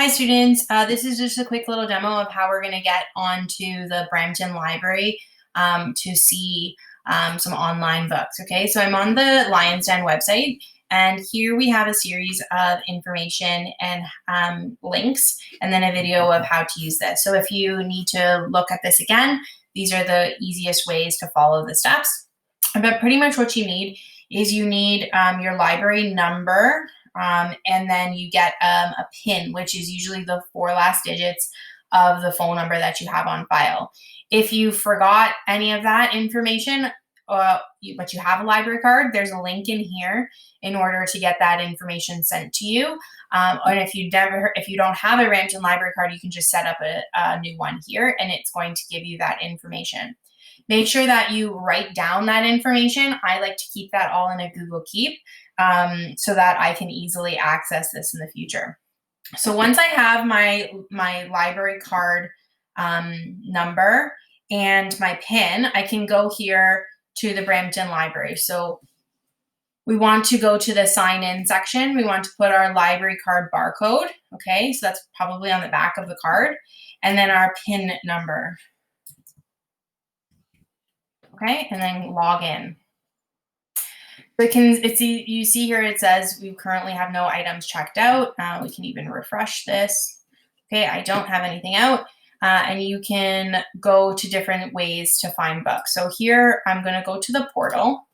Hi students, this is just a quick little demo of how we're going to get onto the Brampton Library to see some online books. Okay, so I'm on the Lion's Den website, and here we have a series of information and links, and then a video of how to use this. So if you need to look at this again, these are the easiest ways to follow the steps. But pretty much what you need is you need your library number, and then you get a PIN, which is usually the 4 last digits of the phone number that you have on file. If you forgot any of that information, but you have a library card, there's a link in here in order to get that information sent to you. And if you don't have a Brampton Library card, you can just set up a new one here, and it's going to give you that information. Make sure that you write down that information. I like to keep that all in a Google Keep so that I can easily access this in the future. So once I have my library card number and my PIN, I can go here to the Brampton Library. So we want to go to the sign in section. We want to put our library card barcode. Okay, so that's probably on the back of the card, and then our PIN number. Okay, and then log in. You see here it says we currently have no items checked out. We can even refresh this. Okay, I don't have anything out. And you can go to different ways to find books. So here I'm going to go to the portal,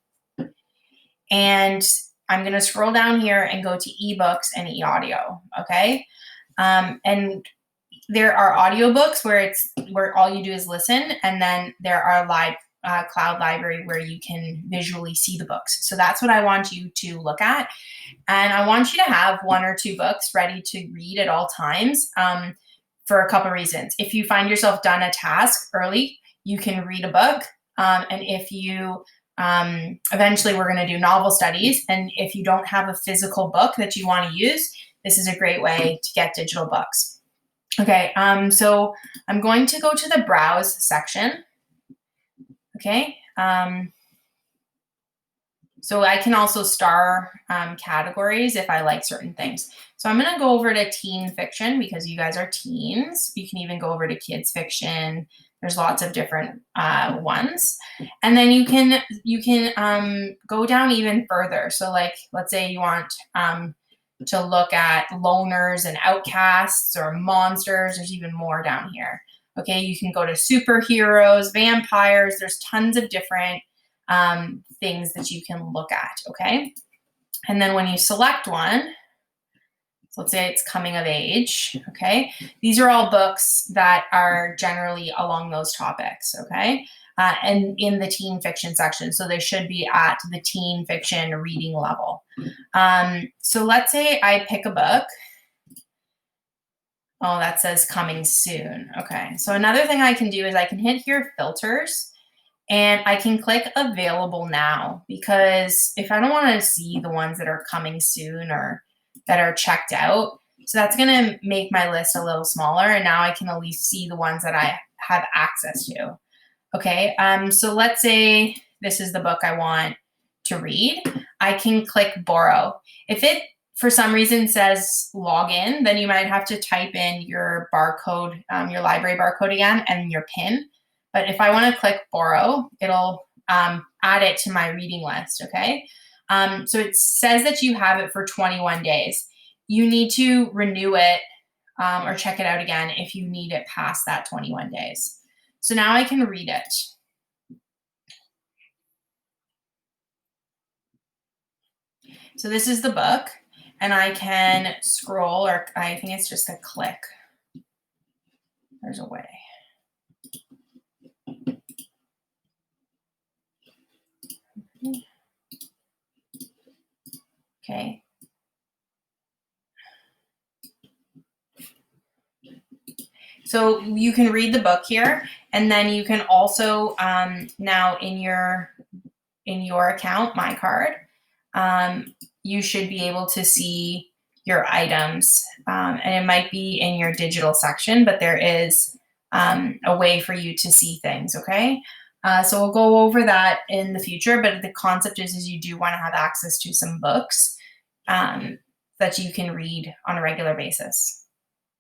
and I'm going to scroll down here and go to ebooks and e-audio. Okay, and there are audiobooks where all you do is listen, and then there are cloud library where you can visually see the books. So that's what I want you to look at. And I want you to have 1 or 2 books ready to read at all times for a couple reasons. If you find yourself done a task early, you can read a book. And if you, eventually we're going to do novel studies. And if you don't have a physical book that you want to use, this is a great way to get digital books. Okay, so I'm going to go to the browse section. Okay, so I can also star categories if I like certain things. So I'm going to go over to teen fiction because you guys are teens. You can even go over to kids fiction. There's lots of different ones, and then you can go down even further. So like, let's say you want to look at loners and outcasts or monsters. There's even more down here. Okay, you can go to superheroes, vampires. There's tons of different things that you can look at, okay? And then when you select one, so let's say it's coming of age, okay? These are all books that are generally along those topics, okay? And in the teen fiction section, so they should be at the teen fiction reading level. So let's say I pick a book. Oh, that says coming soon. Okay, so another thing I can do is I can hit here filters, and I can click available now, because if I don't want to see the ones that are coming soon or that are checked out, so that's going to make my list a little smaller, and now I can at least see the ones that I have access to. Okay, so let's say this is the book I want to read. I can click borrow. If it for some reason says login, then you might have to type in your barcode, your library barcode again, and your PIN. But if I want to click borrow, it'll add it to my reading list, okay? So it says that you have it for 21 days. You need to renew it or check it out again if you need it past that 21 days. So now I can read it. So this is the book. And I can scroll, or I think it's just a click. There's a way. Okay. So you can read the book here, and then you can also now in your account, My Card, you should be able to see your items, and it might be in your digital section, but there is a way for you to see things, okay? So we'll go over that in the future, but the concept is you do want to have access to some books that you can read on a regular basis.